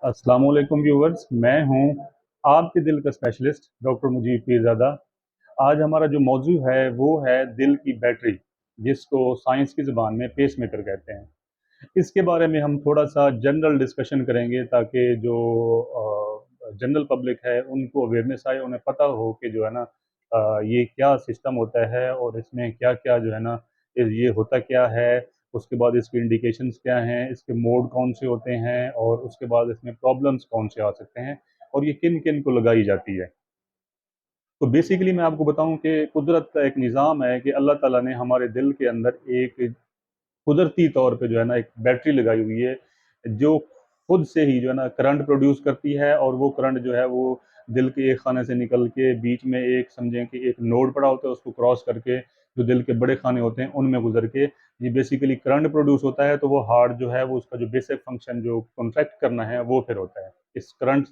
अस्सलाम वालेकुम व्यूवर्स, मैं हूं आपके दिल का स्पेशलिस्ट डॉक्टर मुजीब पीरज़ादा। आज हमारा जो मौजू है वो है दिल की बैटरी, जिसको साइंस की ज़बान में पेसमेकर कहते हैं। इसके बारे में हम थोड़ा सा जनरल डिस्कशन करेंगे ताकि जो जनरल पब्लिक है उनको अवेयरनेस आए, उन्हें पता हो कि जो है ना ये क्या सिस्टम होता है और इसमें क्या क्या जो है ना ये होता क्या है। उसके बाद इसकी इंडिकेशंस क्या हैं, इसके मोड कौन से होते हैं और उसके बाद इसमें प्रॉब्लम्स कौन से आ सकते हैं और ये किन किन को लगाई जाती है। तो बेसिकली मैं आपको बताऊं कि कुदरत का एक निज़ाम है कि अल्लाह ताला ने हमारे दिल के अंदर एक कुदरती तौर पे जो है ना एक बैटरी लगाई हुई है, जो खुद से ही जो है ना करंट प्रोड्यूस करती है और वो करंट जो है वो दिल के एक खाने से निकल के बीच में एक समझें कि एक नोड पड़ा होता है, उसको क्रॉस करके जो दिल के बड़े खाने होते हैं उनमें गुजर के ये बेसिकली करंट प्रोड्यूस होता है। तो वो हार्ट जो है वो उसका जो बेसिक फंक्शन जो कॉन्ट्रैक्ट करना है वो फिर होता है इस करंट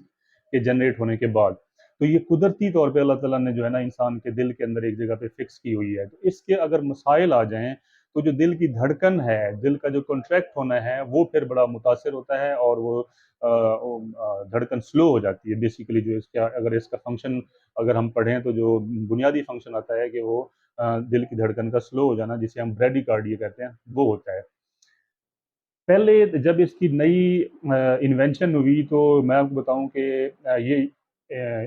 के जनरेट होने के बाद। तो ये कुदरती तौर पे अल्लाह ताला ने जो है ना इंसान के दिल के अंदर एक जगह पे फिक्स की हुई है। तो इसके अगर मसाइल आ जाएं तो जो दिल की धड़कन है, दिल का जो कॉन्ट्रैक्ट होना है वो फिर बड़ा मुतासर होता है और वो धड़कन स्लो हो जाती है। बेसिकली जो इसका अगर इसका फंक्शन अगर हम पढ़ें तो जो बुनियादी फंक्शन आता है कि वो दिल की धड़कन का स्लो हो जाना, जिसे हम ब्रेडिकार्डिया कहते हैं, वो होता है। पहले जब इसकी नई इन्वेंशन हुई तो मैं आपको बताऊं कि ये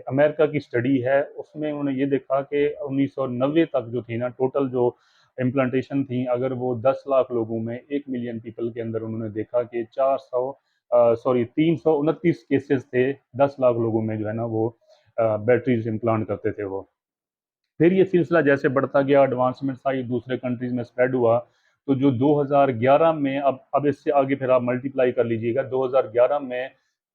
अमेरिका की स्टडी है, उसमें उन्होंने ये देखा कि 1990 तक जो थी ना टोटल जो इम्प्लांटेशन थी, अगर वो 10 लाख लोगों में 1 मिलियन पीपल के अंदर उन्होंने देखा कि 329 केसेस थे 10 लाख लोगों में जो है ना वो बैटरीज इम्प्लांट करते थे वो। फिर ये सिलसिला जैसे बढ़ता गया, एडवांसमेंट आई, दूसरे कंट्रीज में स्प्रेड हुआ। तो जो 2011 में अब इससे आगे फिर आप मल्टीप्लाई कर लीजिएगा, 2011 में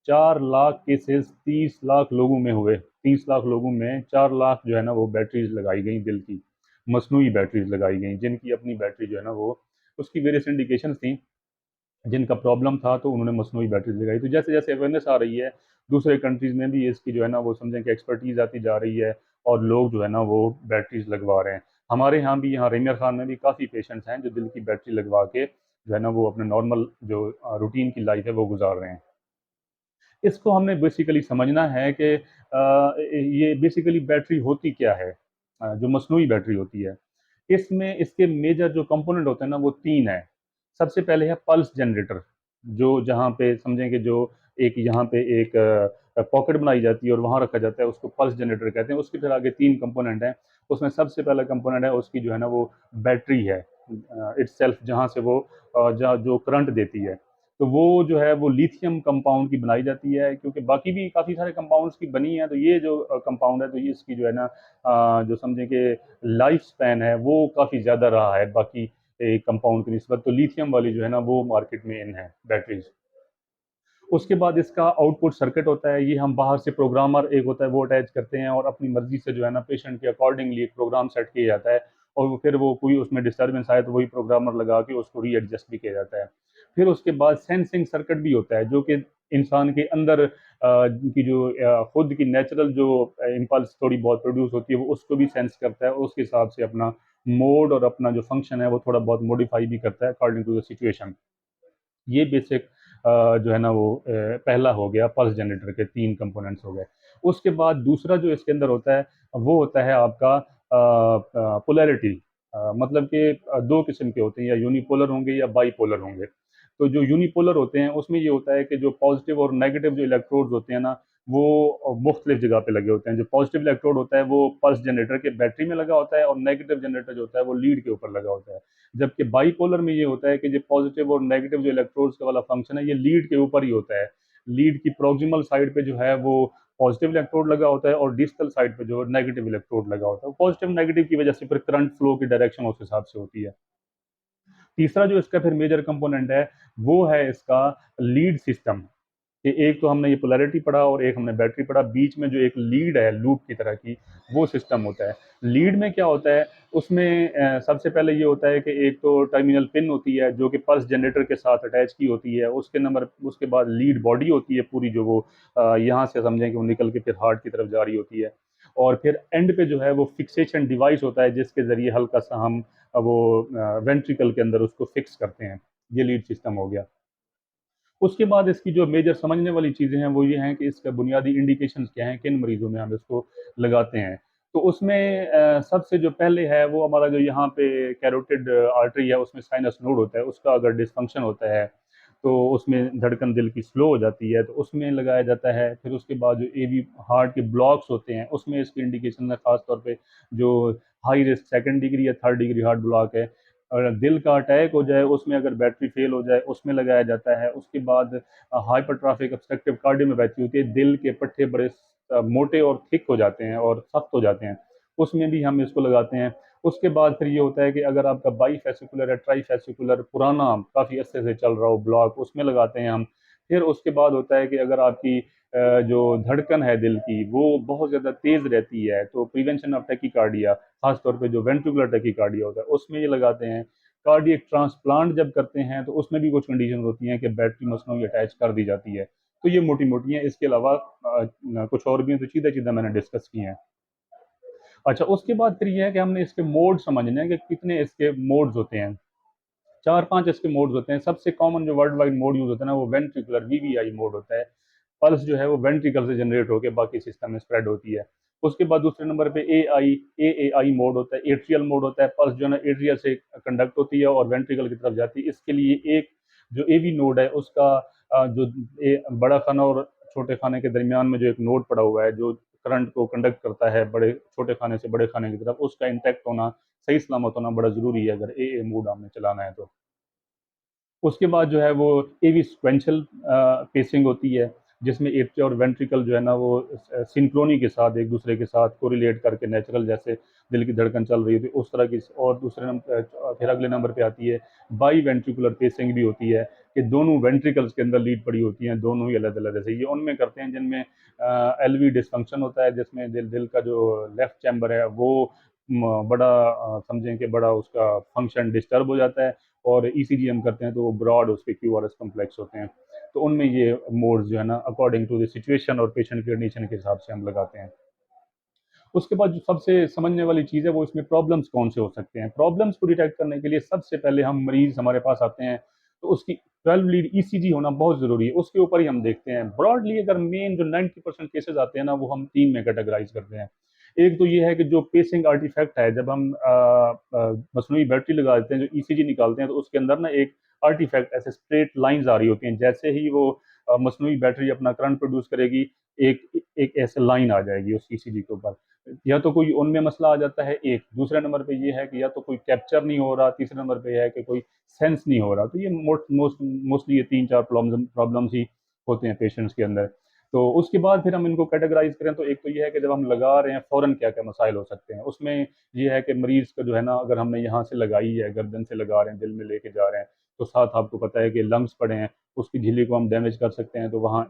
4 लाख केसेस 30 लाख लोगों में हुए। 30 लाख लोगों में 4 लाख जो है ना वो बैटरीज लगाई गई दिल की, मसनूई बैटरीज लगाई गई, जिनकी अपनी बैटरी जो है ना वो उसकी वेरियस इंडिकेशन थी। जिनका प्रॉब्लम था तो उन्होंने मसनूई बैटरीज लगाई। तो जैसे जैसे अवेयरनेस आ रही है दूसरे कंट्रीज में भी इसकी जो है ना वो समझें कि एक्सपर्टीज आती जा रही है और लोग जो है ना वो बैटरीज लगवा रहे हैं। हमारे यहाँ भी, यहाँ रेमियर खान में भी काफ़ी पेशेंट्स हैं जो दिल की बैटरी लगवा के जो है ना वो अपने नॉर्मल जो रूटीन की लाइफ है वो गुजार रहे हैं। इसको हमने बेसिकली समझना है कि ये बेसिकली बैटरी होती क्या है, जो मसनूई बैटरी होती है। इसमें इसके मेजर जो कंपोनेंट होते हैं ना वो तीन है। सबसे पहले है पल्स जनरेटर, जो जहाँ पे समझें कि जो एक यहाँ पे एक पॉकेट बनाई जाती है और वहाँ रखा जाता है, उसको पल्स जनरेटर कहते हैं। उसके फिर आगे तीन कंपोनेंट हैं। उसमें सबसे पहला कंपोनेंट है उसकी जो है ना वो बैटरी है इट्स सेल्फ, जहाँ से वो जहाँ जो करंट देती है। तो वो जो है वो लिथियम कंपाउंड की बनाई जाती है, क्योंकि बाकी भी काफ़ी सारे कंपाउंड्स की बनी है। तो ये जो कंपाउंड है तो ये इसकी जो है ना जो समझें कि लाइफ स्पैन है वो काफ़ी ज़्यादा रहा है बाकी कंपाउंड की निस्बत। तो लिथियम वाली जो है ना वो मार्केट में इन है बैटरीज। उसके बाद इसका आउटपुट सर्किट होता है, ये हम बाहर से प्रोग्रामर एक होता है वो अटैच करते हैं और अपनी मर्जी से जो है ना पेशेंट के अकॉर्डिंगली एक प्रोग्राम सेट किया जाता है और वो फिर वो कोई उसमें डिस्टर्बेंस आए तो वही प्रोग्रामर लगा के उसको रीएडजस्ट भी किया जाता है। फिर उसके बाद सेंसिंग सर्किट भी होता है, जो कि इंसान के अंदर की जो खुद की नेचुरल जो इम्पल्स थोड़ी बहुत प्रोड्यूस होती है वो उसको भी सेंस करता है और उसके हिसाब से अपना मोड और अपना जो फंक्शन है वो थोड़ा बहुत मॉडिफाई भी करता है अकॉर्डिंग टू द सिचुएशन। ये बेसिक जो है ना वो पहला हो गया, पल्स जनरेटर के तीन कंपोनेंट्स हो गए। उसके बाद दूसरा जो इसके अंदर होता है वो होता है आपका पोलैरिटी। मतलब कि दो किस्म के होते हैं, या यूनिपोलर होंगे या बाईपोलर होंगे। तो जो यूनिपोलर होते हैं उसमें ये होता है कि जो पॉजिटिव और नेगेटिव जो इलेक्ट्रोड्स होते हैं ना वो मुख्तलिफ जगह पे लगे होते हैं। जो पॉजिटिव इलेक्ट्रोड होता है वो पल्स जनरेटर के बैटरी में लगा होता है और नेगेटिव जनरेटर जो होता है वो लीड के ऊपर लगा होता है। जबकि बाईपोलर में ये होता है कि जो पॉजिटिव और नेगेटिव जो इलेक्ट्रोड्स का वाला फंक्शन है ये लीड के ऊपर ही होता है। लीड की प्रोक्सिमल साइड पे जो है वो पॉजिटिव इलेक्ट्रोड लगा होता है और डिस्टल साइड पे जो नेगेटिव इलेक्ट्रोड लगा होता है। पॉजिटिव नेगेटिव की वजह से फिर करंट फ्लो की डायरेक्शन उस हिसाब से होती है। तीसरा जो इसका फिर मेजर कंपोनेंट है वो है इसका लीड सिस्टम। कि एक तो हमने ये पोलैरिटी पढ़ा और एक हमने बैटरी पढ़ा, बीच में जो एक लीड है लूप की तरह की, वो सिस्टम होता है। लीड में क्या होता है, उसमें सबसे पहले ये होता है कि एक तो टर्मिनल पिन होती है जो कि पल्स जनरेटर के साथ अटैच की होती है। उसके बाद लीड बॉडी होती है पूरी, जो वो यहाँ से समझें कि वो निकल के फिर हार्ट की तरफ जा रही होती है। और फिर एंड पे जो है वो फिक्सेशन डिवाइस होता है जिसके ज़रिए हल्का सा हम वो वेंट्रिकल के अंदर उसको फिक्स करते हैं। ये लीड सिस्टम हो गया। उसके बाद इसकी जो मेजर समझने वाली चीज़ें हैं वो ये हैं कि इसका बुनियादी इंडिकेशंस क्या हैं, किन मरीजों में हम इसको लगाते हैं। तो उसमें सबसे जो पहले है वो हमारा जो यहाँ पे कैरोटिड आर्टरी है उसमें साइनस नोड होता है, उसका अगर डिसफंक्शन होता है तो उसमें धड़कन दिल की स्लो हो जाती है, तो उसमें लगाया जाता है। फिर उसके बाद जो एवी हार्ट के ब्लॉक्स होते हैं उसमें इसकी इंडिकेशन है, खासतौर पे जो हाई रिस्क सेकंड डिग्री या थर्ड डिग्री हार्ट ब्लॉक है। और दिल का अटैक हो जाए उसमें, अगर बैटरी फेल हो जाए उसमें लगाया जाता है। उसके बाद हाइपरट्राफिक ऑब्स्ट्रक्टिव कार्डियोमायोपैथी होती है, दिल के पट्टे बड़े मोटे और थिक हो जाते हैं और सख्त हो जाते हैं, उसमें भी हम इसको लगाते हैं। उसके बाद फिर ये होता है कि अगर आपका बाई फैसिकुलर या ट्राई फैसिकुलर पुराना काफ़ी अरसे से चल रहा हो ब्लॉक, उसमें लगाते हैं हम। फिर उसके बाद होता है कि अगर आपकी जो धड़कन है दिल की वो बहुत ज़्यादा तेज़ रहती है, तो प्रिवेंशन ऑफ टेकिकार्डिया, खासतौर पे जो वेंट्रिकुलर टेकिकार्डिया होता है उसमें ये लगाते हैं। कार्डियक ट्रांसप्लांट जब करते हैं तो उसमें भी कुछ कंडीशन होती हैं कि बैटरी मसनूई अटैच कर दी जाती है। तो ये मोटी मोटी हैं, इसके अलावा कुछ और भी हैं तो सीधा सीधा मैंने डिस्कस किए हैं। अच्छा, उसके बाद फिर ये है कि हमने इसके मोड समझने हैं कि कितने इसके मोड्स होते हैं। चार पांच इसके मोड्स होते हैं। सबसे कॉमन जो वर्ल्ड वाइड मोड यूज होता है ना वो वेंट्रिकुलर वीवीआई मोड होता है। पल्स जो है वो वेंट्रिकल से जनरेट होकर बाकी सिस्टम में स्प्रेड होती है। उसके बाद दूसरे नंबर पे ए आई मोड होता है, एट्रियल मोड होता है। पल्स जो है ना एट्रियल से कंडक्ट होती है और वेंट्रिकल की तरफ जाती है। इसके लिए एक जो एवी नोड है उसका जो बड़ा खाना और छोटे खाने के दरमियान में जो एक नोड पड़ा हुआ है जो करंट को कंडक्ट करता है बड़े छोटे खाने से बड़े खाने की तरफ, उसका इंटैक्ट होना, सही सलामत होना बड़ा जरूरी है अगर ए मोड हमने चलाना है तो। उसके बाद जो है वो एवी सिक्वेंशियल पेसिंग होती है, जिसमें एट्रिया और वेंट्रिकल जो है ना वो सिंक्रोनी के साथ एक दूसरे के साथ कोरिलेट करके नेचुरल जैसे दिल की धड़कन चल रही होती है उस तरह की। और दूसरे नंबर फिर अगले नंबर पे आती है बाई वेंट्रिकुलर पेसिंग भी होती है, कि दोनों वेंट्रिकल्स के अंदर लीड पड़ी होती हैं, दोनों ही अलग अलग। जैसे ये उनमें करते हैं जिनमें एलवी डिस्फंक्शन होता है, जिसमें दिल का जो लेफ्ट चैम्बर है वो बड़ा समझें कि बड़ा उसका फंक्शन डिस्टर्ब हो जाता है। और ईसीजी हम करते हैं तो वो ब्रॉड उसके क्यूआरएस कॉम्प्लेक्स होते हैं। तो उनमें ये मोड्स जो है ना अकॉर्डिंग टू द सिचुएशन और पेशेंट की कंडीशन के हिसाब से हम लगाते हैं। उसके बाद जो सबसे समझने वाली चीज़ है वो इसमें प्रॉब्लम्स कौन से हो सकते हैं। प्रॉब्लम्स को डिटेक्ट करने के लिए सबसे पहले हम मरीज हमारे पास आते हैं तो उसकी 12 लीड ईसीजी होना बहुत ज़रूरी है, उसके ऊपर ही हम देखते हैं। ब्रॉडली अगर मेन जो 90% केसेस आते हैं ना वो हम तीन में कैटेगराइज करते हैं। एक तो ये है कि जो पेसिंग आर्टिफैक्ट है, जब हम मसनूई बैटरी लगा देते हैं जो ईसीजी निकालते हैं तो उसके अंदर ना एक आर्टिफैक्ट ऐसे स्ट्रेट लाइंस आ रही होती हैं, जैसे ही वो मसनूई बैटरी अपना करंट प्रोड्यूस करेगी एक एक ऐसे लाइन आ जाएगी उस ईसीजी के ऊपर। या तो कोई उनमें मसला आ जाता है, एक दूसरे नंबर पे ये है कि या तो कोई कैप्चर नहीं हो रहा, तीसरे नंबर पे है कि कोई सेंस नहीं हो रहा। तो ये मोस्टली ये तीन चार प्रॉब्लम्स ही होते हैं पेशेंट्स के अंदर। तो उसके बाद फिर हम इनको कैटेगराइज करें तो एक तो ये है कि जब हम लगा रहे हैं फ़ौरन क्या क्या मसाइल हो सकते हैं। उसमें ये है कि मरीज़ का जो है ना अगर हमने यहाँ से लगाई है, गर्दन से लगा रहे हैं, दिल में लेके जा रहे हैं, तो साथ आपको पता है कि लंग्स पड़े हैं, उसकी झिल्ली को हम डैमेज कर सकते हैं, तो वहाँ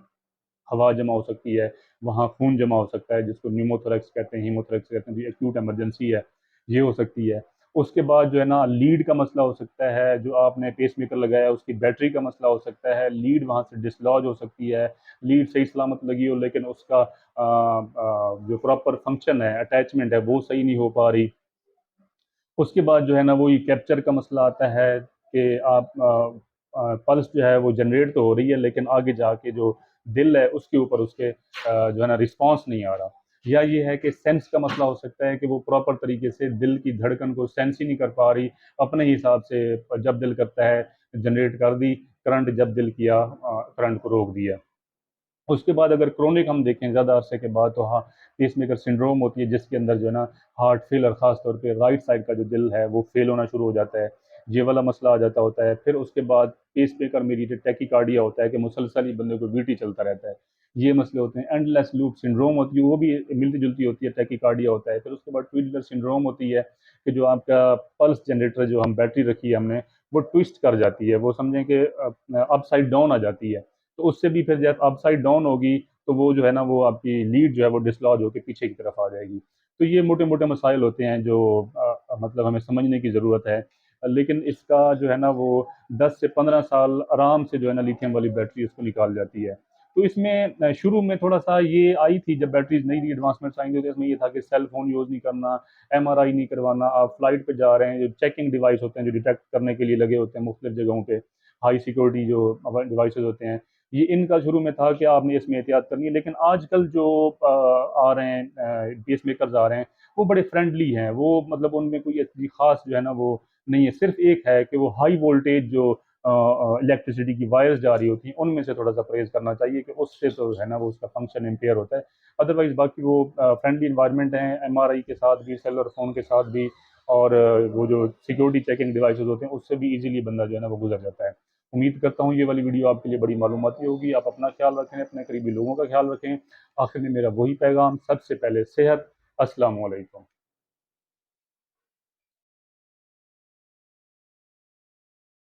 हवा जमा हो सकती है, वहाँ खून जमा हो सकता है, जिसको न्यूमोथोरेक्स कहते हैं, हीमोथोरेक्स कहते हैं, जो एक्यूट इमरजेंसी है, ये हो सकती है। उसके बाद जो है ना लीड का मसला हो सकता है, जो आपने पेसमेकर लगाया उसकी बैटरी का मसला हो सकता है, लीड वहाँ से डिसलॉज हो सकती है। लीड सही सलामत लगी हो लेकिन उसका जो प्रॉपर फंक्शन है, अटैचमेंट है, वो सही नहीं हो पा रही। उसके बाद जो है ना वही कैप्चर का मसला आता है कि आप पल्स जो है वो जनरेट तो हो रही है लेकिन आगे जाके जो दिल है उसके ऊपर उसके जो है ना रिस्पांस नहीं आ रहा। या ये है कि सेंस का मसला हो सकता है कि वो प्रॉपर तरीके से दिल की धड़कन को सेंस ही नहीं कर पा रही, अपने हिसाब से जब दिल करता है जनरेट कर दी करंट, जब दिल किया करंट को रोक दिया। उसके बाद अगर क्रोनिक हम देखें ज़्यादा अरसे के बाद, तो हाँ, पेसमेकर सिंड्रोम होती है जिसके अंदर जो है ना हार्ट फेल और ख़ास तौर पे राइट साइड का जो दिल है वो फेल होना शुरू हो जाता है। ये वाला मसला आ जाता होता है। फिर उसके बाद पेसमेकर मेडिएटेड टैकीकार्डिया होता है कि मुसलसल ही बंदे को बीटी चलता रहता है। ये मसले होते हैं। एंडलेस लूप सिंड्रोम होती है, वो भी मिलती जुलती होती है, टैकीकार्डिया होता है। फिर उसके बाद ट्विस्टर सिंड्रोम होती है कि जो आपका पल्स जनरेटर जो हम बैटरी रखी है हमने वो ट्विस्ट कर जाती है, वो समझें कि अपसाइड डाउन आ जाती है। तो उससे भी फिर जब अपसाइड डाउन होगी तो वो जो है ना वो आपकी लीड जो है वो डिसलॉज होकर पीछे की तरफ आ जाएगी। तो ये मोटे मोटे मसाइल होते हैं जो मतलब हमें समझने की ज़रूरत है। लेकिन इसका जो है ना वो 10 से 15 साल आराम से जो है ना लिथियम वाली बैटरी इसको निकाल जाती है। तो इसमें शुरू में थोड़ा सा ये आई थी जब बैटरीज नई नई एडवांसमेंट्स आई थी, तो इसमें ये था कि सेल फोन यूज़ नहीं करना, एमआरआई नहीं करवाना, आप फ्लाइट पे जा रहे हैं, जो चेकिंग डिवाइस होते हैं जो डिटेक्ट करने के लिए लगे होते हैं मुख्तलिफ जगहों पे, हाई सिक्योरिटी जो डिवाइसेस होते हैं, ये इनका शुरू में था कि आपने इसमें एहतियात करनी है, लेकिन आजकल जो आ रहे हैं पेस मेकर्स आ रहे हैं, वो बड़े फ्रेंडली हैं, वो मतलब उनमें कोई ऐसी खास जो है ना वो नहीं है, सिर्फ एक है कि वो हाई वोल्टेज जो इलेक्ट्रिसिटी की वायर्स जा रही होती हैं उनमें से थोड़ा सा परहेज करना चाहिए कि उससे तो है ना वो उसका फंक्शन इम्पेयर होता है। अदरवाइज बाकी वो फ्रेंडली इन्वायरमेंट हैं, एमआरआई के साथ भी, सेलर फोन के साथ भी, और वो जो सिक्योरिटी चेकिंग डिवाइसेस होते हैं उससे भी इजीली बंदा जो है ना वो गुजर जाता है। उम्मीद करता हूँ ये वाली वीडियो आपके लिए बड़ी मालूमाती होगी। आप अपना ख्याल रखें, अपने करीबी लोगों का ख्याल रखें। आखिर में मेरा वही पैगाम, सबसे पहले सेहत। अस्सलाम वालेकुम।